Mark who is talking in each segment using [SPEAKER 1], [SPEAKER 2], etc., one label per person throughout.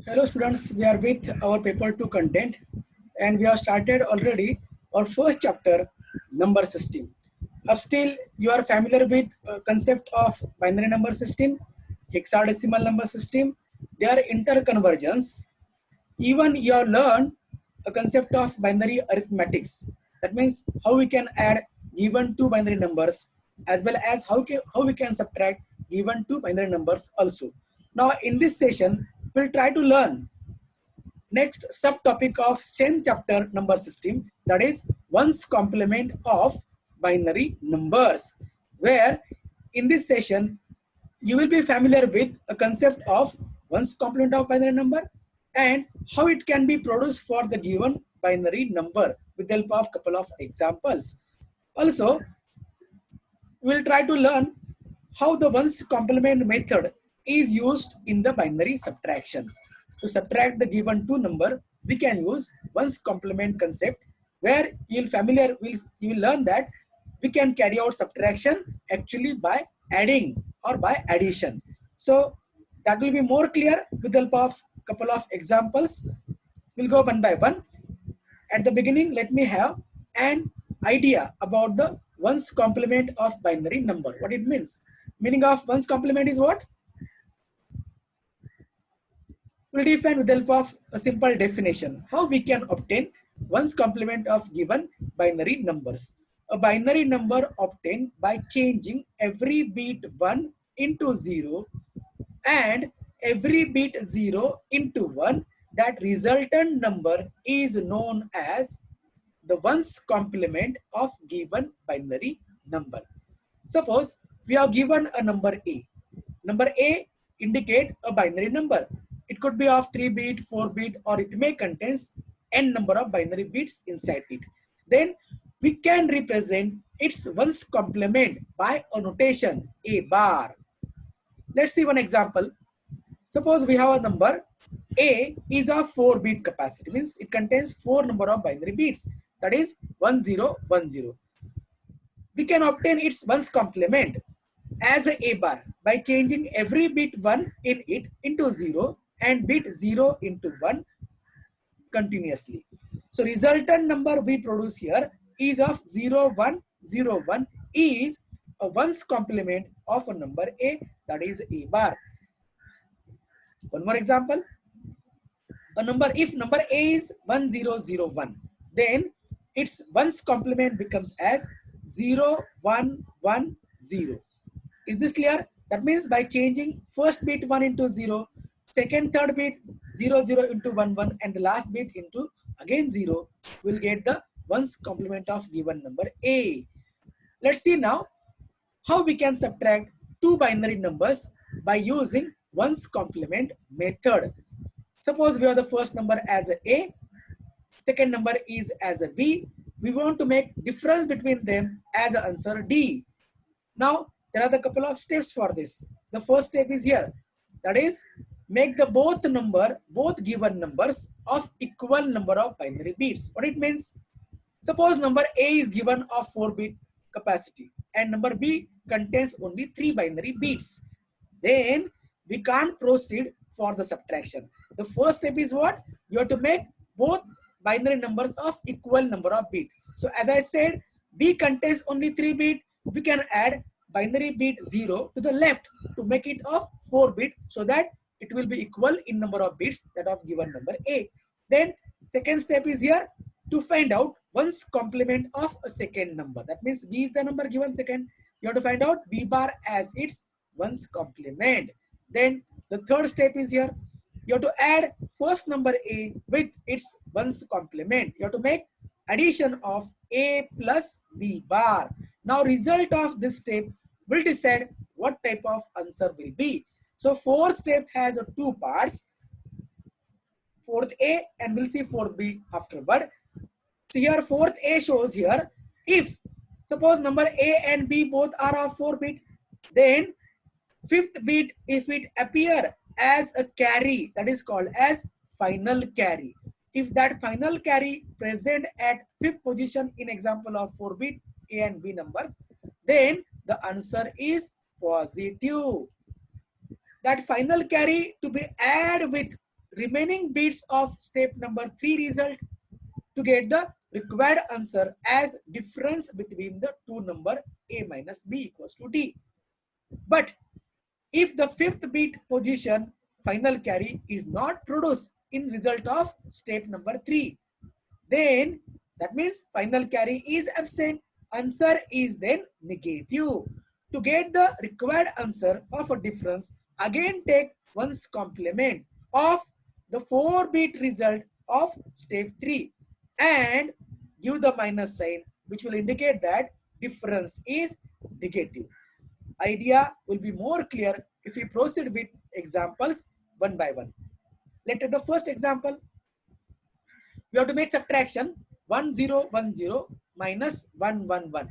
[SPEAKER 1] Hello students, we are with our paper 2 content and we have started already our first chapter, number system. Still you are familiar with concept of binary number system, hexadecimal number system, their interconvergence. Even you have learned a concept of binary arithmetics. That means how we can add given two binary numbers as well as how we can subtract given two binary numbers also. Now in this session, we'll try to learn next subtopic of same chapter number system, that is one's complement of binary numbers, where in this session you will be familiar with a concept of one's complement of binary number and how it can be produced for the given binary number with the help of couple of examples. Also, we'll try to learn how the ones complement method is used in the binary subtraction. To subtract the given two number, we can use ones complement concept, where you will learn that we can carry out subtraction actually by adding or by addition. So that will be more clear with the help of couple of examples. We'll go one by one. At the beginning, let me have an idea about the ones complement of binary number. What it means? Meaning of ones complement is what? We'll define with the help of a simple definition. How we can obtain ones complement of given binary numbers. A binary number obtained by changing every bit 1 into 0 and every bit 0 into 1. That resultant number is known as the ones complement of given binary number. Suppose we are given a number A. Number A indicate a binary number. It could be of 3 bit, 4 bit, or it may contains n number of binary bits inside it. Then we can represent its ones complement by a notation A bar. Let's see one example. Suppose we have a number A is of 4 bit capacity, means it contains 4 number of binary bits, that is 1010. We can obtain its ones complement as a bar by changing every bit 1 in it into 0 and bit 0 into 1 continuously. So resultant number we produce here is of 0101 is a ones complement of a number A, that is A bar. One more example. If number A is 1001, then its ones complement becomes as 0110. Is this clear? That means by changing first bit 1 into 0, second, third bit 00 into 11, and the last bit into again 0, we'll get the ones complement of given number A. Let's see now how we can subtract two binary numbers by using ones complement method. Suppose we have the first number as A, second number is as a B. We want to make difference between them as an answer D. Now there are the couple of steps for this. The first step is here, that is make the both given numbers of equal number of binary bits. What it means? Suppose number A is given of 4 bit capacity and number B contains only 3 binary bits. Then we can't proceed for the subtraction. The first step is what? You have to make both binary numbers of equal number of bit. So as I said, B contains only 3 bit. We can add binary bit 0 to the left to make it of 4 bit so that it will be equal in number of bits that of given number A. Then second step is here to find out one's complement of a second number. That means B is the number given second. You have to find out B bar as its one's complement. Then the third step is here. You have to add first number A with its one's complement. You have to make addition of A plus B bar. Now result of this step will decide what type of answer will be. So fourth step has two parts. Fourth A and we'll see fourth B afterward. So here fourth A shows here, if suppose number A and B both are of 4 bit, then fifth bit, if it appear as a carry, that is called as final carry. If that final carry present at fifth position in example of 4 bit A and B numbers, then the answer is positive. That final carry to be added with remaining bits of step number 3 result to get the required answer as difference between the two number a minus b equals to d. But if the fifth bit position final carry is not produced in result of step number 3, then that means final carry is absent. Answer is then negative. To get the required answer of a difference, again take one's complement of the 4-bit result of step 3 and give the minus sign, which will indicate that difference is negative. Idea will be more clear if we proceed with examples one by one. Let's take the first example. We have to make subtraction 1010 minus 111.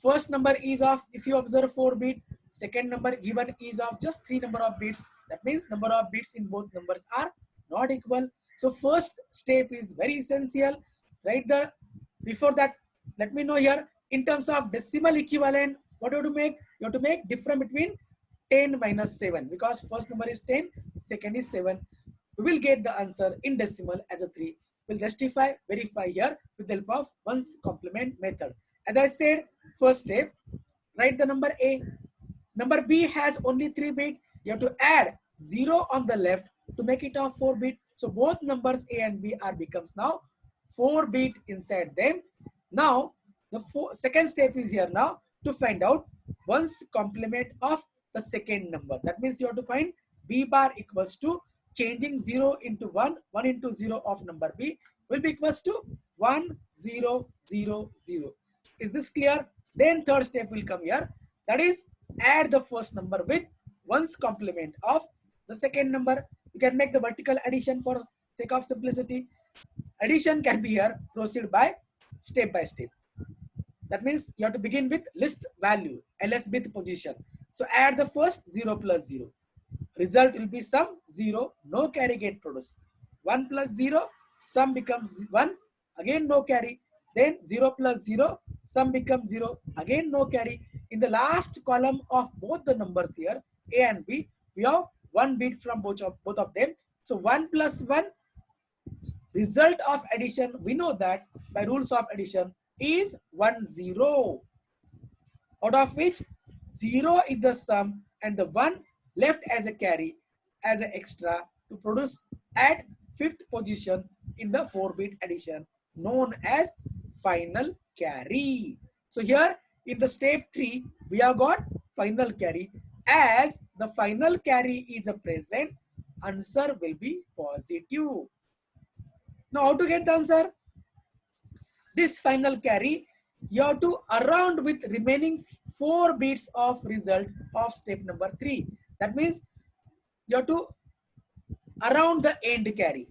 [SPEAKER 1] First number is of, if you observe 4 bit, second number given is of just 3 number of bits. That means number of bits in both numbers are not equal. So first step is very essential. Right there. Before that, let me know here in terms of decimal equivalent, what you have to make? You have to make difference between 10 minus 7 because first number is 10, second is 7. We will get the answer in decimal as a 3. We'll justify, verify here with the help of one's complement method. As I said, first step, write the number A. Number B has only 3 bit. You have to add 0 on the left to make it a 4 bit. So both numbers A and B are becomes now 4 bit inside them. Now the second step is here now to find out one's complement of the second number. That means you have to find B bar equals to changing 0 into 1, 1 into 0 of number B will be equals to 1, 0, 0, 0. Is this clear? Then third step will come here. That is add the first number with one's complement of the second number. You can make the vertical addition for sake of simplicity. Addition can be here proceed by step. That means you have to begin with list value, ls with position. So add the first 0 plus 0. Result will be sum 0, no carry get produced. 1 plus 0, sum becomes 1, again no carry. Then 0 plus 0, sum becomes 0, again no carry. In the last column of both the numbers here, A and B, we have 1 bit from both of them. So 1 plus 1, result of addition, we know that by rules of addition is 1, 0. Out of which 0 is the sum and the 1 left as a carry as an extra to produce at 5th position in the 4-bit addition known as final carry. So here in the step 3 we have got final carry. As the final carry is a present, answer will be positive. Now how to get the answer? This final carry you have to around with remaining 4 bits of result of step number 3. That means you have to around the end carry.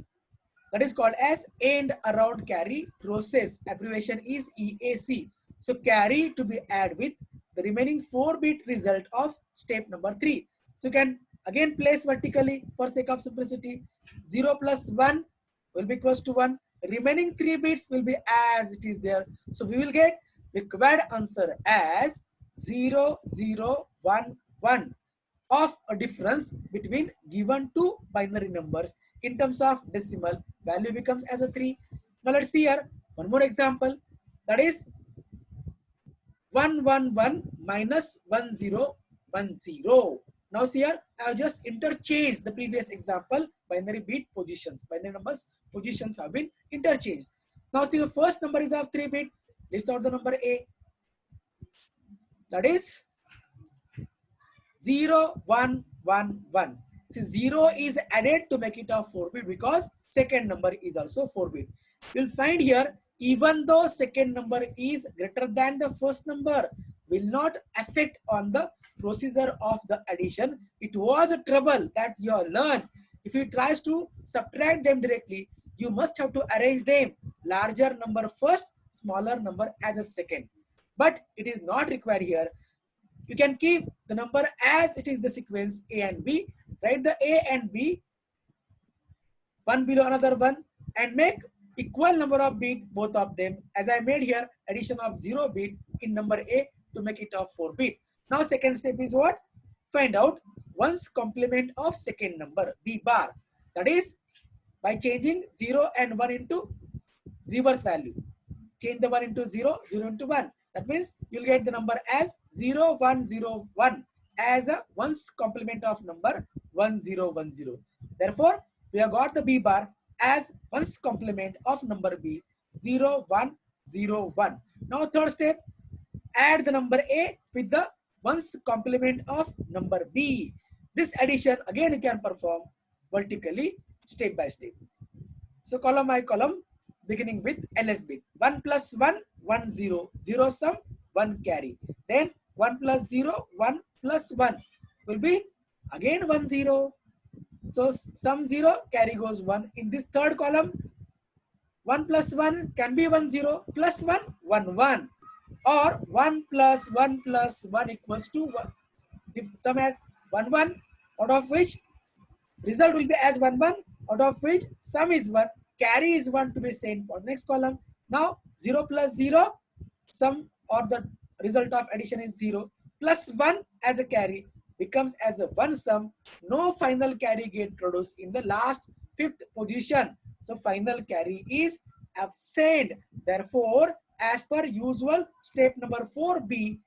[SPEAKER 1] That is called as end around carry process. Abbreviation is EAC. So carry to be added with the remaining 4-bit result of step number 3. So you can again place vertically for sake of simplicity. 0 plus 1 will be equals to 1. Remaining 3 bits will be as it is there. So we will get required answer as 0, 0, 1, 1 of a difference between given two binary numbers. In terms of decimal, value becomes as a 3. Now let's see here one more example. That is 111 minus 1010. Now see here, I have just interchanged the previous example, binary bit positions. Binary numbers positions have been interchanged. Now see the first number is of 3 bit. List out the number A. That is 0, 1, 1, 1. See 0 is added to make it a 4 bit because second number is also 4 bit. You'll find here even though second number is greater than the first number will not affect on the procedure of the addition. It was a trouble that you have learned. If you tries to subtract them directly, you must have to arrange them larger number first, smaller number as a second. But it is not required here. You can keep the number as it is the sequence A and B. Write the A and B one below another one and make equal number of bit both of them. As I made here addition of 0 bit in number A to make it of 4 bit. Now second step is what? Find out one's complement of second number B bar. That is by changing 0 and 1 into reverse value. Change the 1 into 0, 0 into 1. That means you'll get the number as 0101 as a ones complement of number 1010. Therefore, we have got the B bar as ones complement of number B 0101. Now third step, add the number A with the ones complement of number B. This addition again you can perform vertically step by step. So column by column, beginning with LSB. 1 plus 1, 1, 0. 0 sum, 1 carry. Then 1 plus 0, 1 plus 1 will be again 1, 0. So sum 0, carry goes 1. In this third column, 1 plus 1 can be 1, 0. Plus 1, 1, 1. Or 1 plus 1 plus 1 equals to 1. If sum as 1, 1, out of which result will be as 1, 1, out of which sum is 1, carry is 1 to be sent for next column. Now 0 plus 0, sum or the result of addition is 0, plus 1 as a carry becomes as a 1 sum. No final carry get produced in the last fifth position. So final carry is absent. Therefore, as per usual step number 4B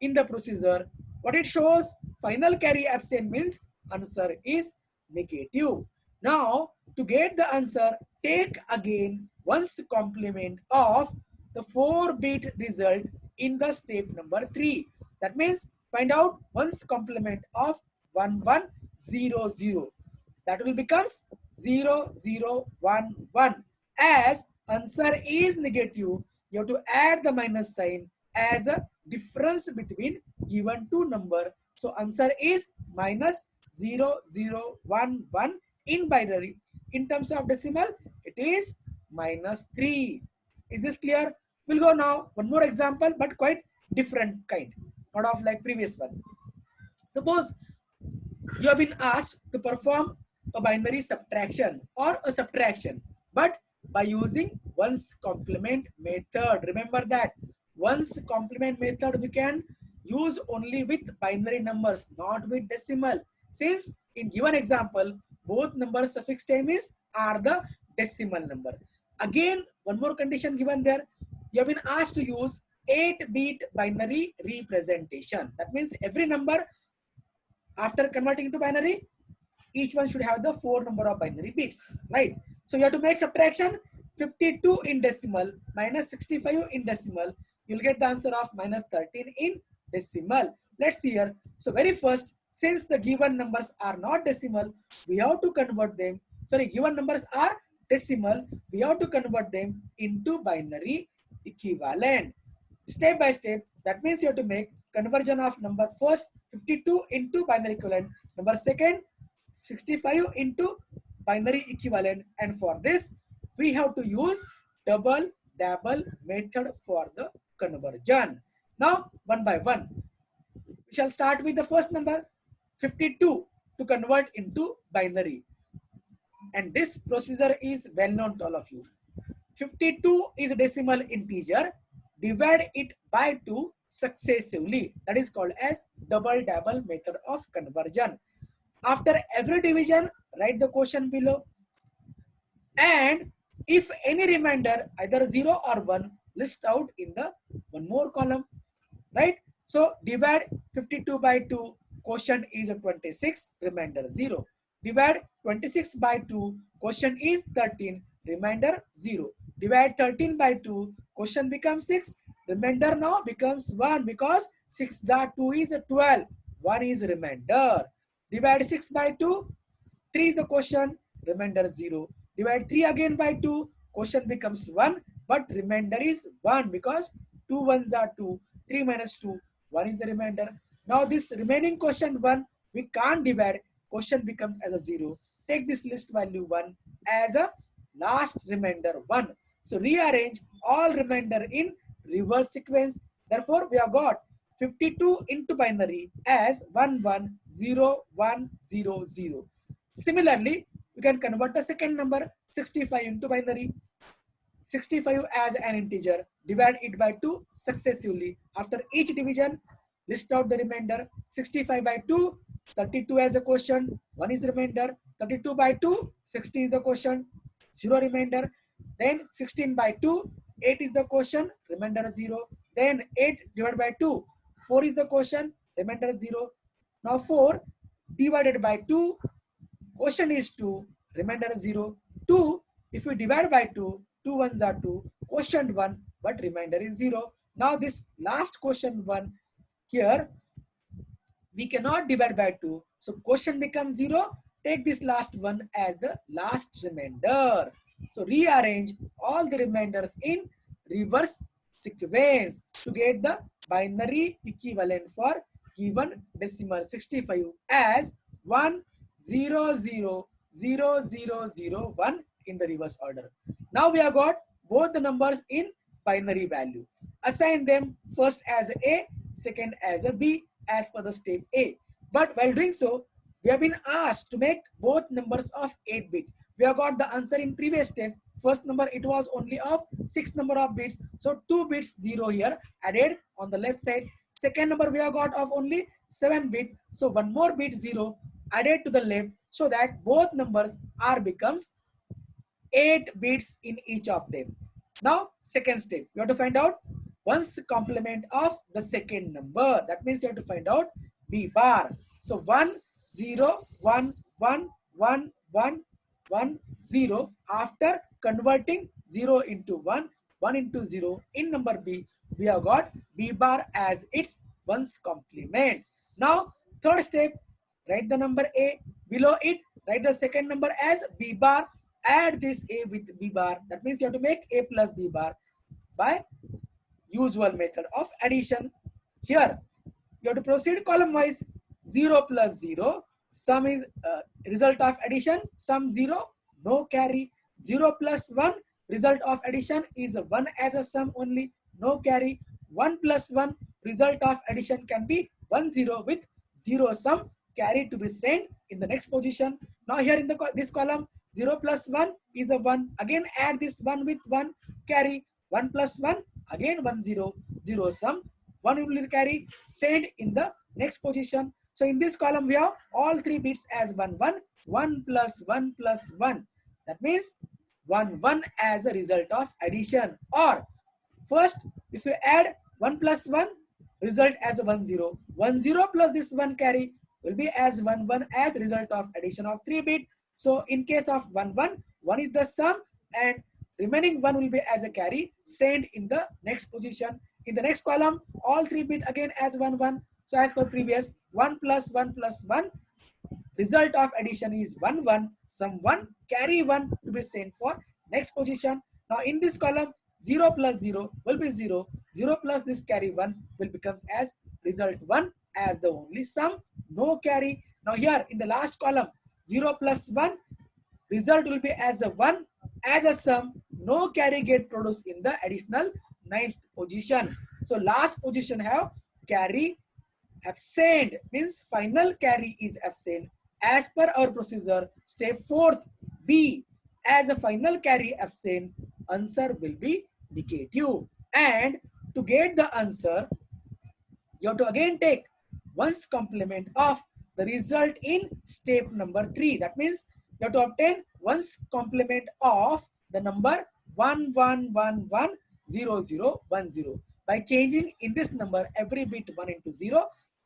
[SPEAKER 1] in the procedure, what it shows, final carry absent means answer is negative. Now to get the answer, take again ones complement of the 4-bit result in the step number 3. That means find out ones complement of 1100. That will becomes 0011. As answer is negative, you have to add the minus sign as a difference between given two number. So answer is minus 0011 in binary. In terms of decimal, it is minus 3. Is this clear? We'll go now one more example, but quite different kind, not of like previous one. Suppose you have been asked to perform a binary subtraction or a subtraction, but by using ones complement method. Remember that ones complement method we can use only with binary numbers, not with decimal. Since in given example, both numbers suffix time is are the decimal number. Again, one more condition given there. You have been asked to use 8-bit binary representation. That means every number after converting into binary, each one should have the 4 number of binary bits, right? So you have to make subtraction. 52 in decimal minus 65 in decimal, you'll get the answer of minus 13 in decimal. Let's see here. So very first, since the given numbers are not decimal, we have to convert them. Sorry, given numbers are decimal, we have to convert them into binary equivalent. Step by step, that means you have to make conversion of number first 52 into binary equivalent, number second 65 into binary equivalent, and for this we have to use double method for the conversion. Now one by one, we shall start with the first number 52 to convert into binary, and this procedure is well known to all of you. 52 is a decimal integer, divide it by 2 successively. That is called as double method of conversion. After every division, write the quotient below. And if any remainder, either 0 or 1, list out in the one more column, right? So divide 52 by 2, quotient is 26, remainder 0. Divide 26 by 2, quotient is 13, remainder 0. Divide 13 by 2, quotient becomes 6, remainder now becomes 1 because 6 2 is 12, 1 is remainder. Divide 6 by 2, 3 is the quotient, remainder 0. Divide 3 again by 2, quotient becomes 1, but remainder is 1 because 2 ones are 2, 3 minus 2, 1 is the remainder. Now this remaining quotient 1, we can't divide, quotient becomes as a 0. Take this list value 1 as a last remainder 1. So rearrange all remainder in reverse sequence. Therefore, we have got 52 into binary as 110100. Similarly, we can convert the second number 65 into binary. 65 as an integer, divide it by 2 successively. After each division, list out the remainder. 65 by 2, 32 as a quotient, 1 is remainder. 32 by 2, 16 is the quotient, 0 remainder. Then 16 by 2, 8 is the quotient, remainder 0. Then 8 divided by 2, 4 is the quotient, remainder 0. Now 4 divided by 2, quotient is 2, remainder 0. 2, if we divide by 2, 2 ones are 2, quotient 1, but remainder is 0. Now this last quotient 1 here, we cannot divide by 2. So quotient becomes 0. Take this last one as the last remainder. So rearrange all the remainders in reverse sequence to get the binary equivalent for given decimal 65 as 1 0 0 0 0 0 1 in the reverse order. Now we have got both the numbers in binary value. Assign them first as a, second as a b, as per the step A. But while doing so, we have been asked to make both numbers of 8 bit. We have got the answer in previous step. First number, it was only of 6 number of bits. So 2 bits 0 here added on the left side. Second number we have got of only 7 bit. So 1 more bit 0 added to the left, so that both numbers are becomes 8 bits in each of them. Now second step, you have to find out one's complement of the second number. That means you have to find out B bar. So 1 0 1 1 1 1 1 0. After converting 0 into 1, 1 into 0 in number B, we have got B bar as its one's complement. Now third step, write the number A. Below it, write the second number as B bar. Add this A with B bar. That means you have to make A plus B bar by usual method of addition. Here, you have to proceed column wise. 0 plus 0. Sum is result of addition. Sum 0, no carry. 0 plus 1. Result of addition is 1 as a sum only, no carry. 1 plus 1. Result of addition can be 1 0 with 0 sum, carry to be sent in the next position. Now here in this column, 0 plus 1 is a 1. Again add this 1 with 1, carry. 1 plus 1, again 1 0, 0 sum, 1 will carry, send in the next position. So in this column we have all 3 bits as 1 1, 1 plus 1 plus 1. That means 1 1 as a result of addition. Or first, if you add 1 plus 1, result as a 1 0. 1 0 plus this 1 carry will be as 1 1 as result of addition of 3 bit. So in case of 1 1, 1 is the sum and remaining 1 will be as a carry, send in the next position. In the next column, all 3 bit again as 1 1. So as per previous, 1 plus 1 plus 1, result of addition is 1 1, sum 1, carry 1 to be sent for next position. Now in this column, 0 plus 0 will be 0, 0 plus this carry 1 will becomes as result 1 as the only sum, no carry. Now here in the last column, 0 plus 1, result will be as a 1 as a sum, no carry get produced in the additional 9th position. So last position have carry absent, means final carry is absent. As per our procedure, step 4th B, as a final carry absent, answer will be negative. And to get the answer, you have to again take one's complement of the result in step number 3. That means you have to obtain one's complement of the number 1 1 1 1 0 0 1 0 by changing in this number every bit 1 into 0,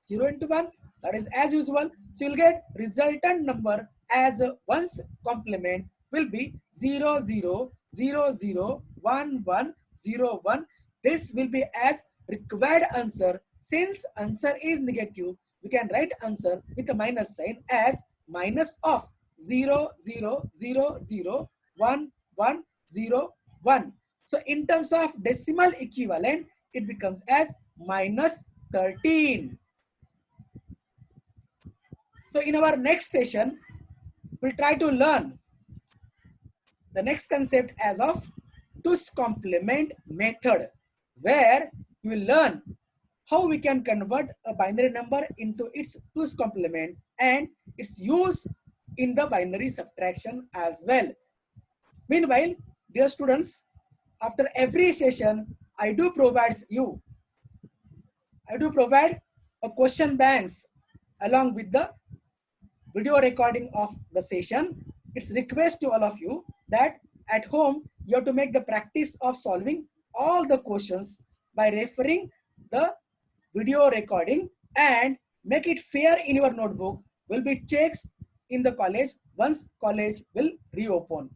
[SPEAKER 1] 0 into 1, that is as usual. So you'll get resultant number as one's complement will be 0 0 0 0 1 1 0 1. This will be as required answer. Since answer is negative, we can write answer with a minus sign as minus of 0 0 0 0 1 1 0 1. So in terms of decimal equivalent, it becomes as minus 13. So in our next session, we'll try to learn the next concept as of 2's complement method, where you will learn how we can convert a binary number into its 2's complement and its use in the binary subtraction as well. Meanwhile, dear students, after every session, I do provide a question banks along with the video recording of the session. It's request to all of you that at home you have to make the practice of solving all the questions by referring the video recording and make it fair in your notebook. Will be checks in the college once college will reopen.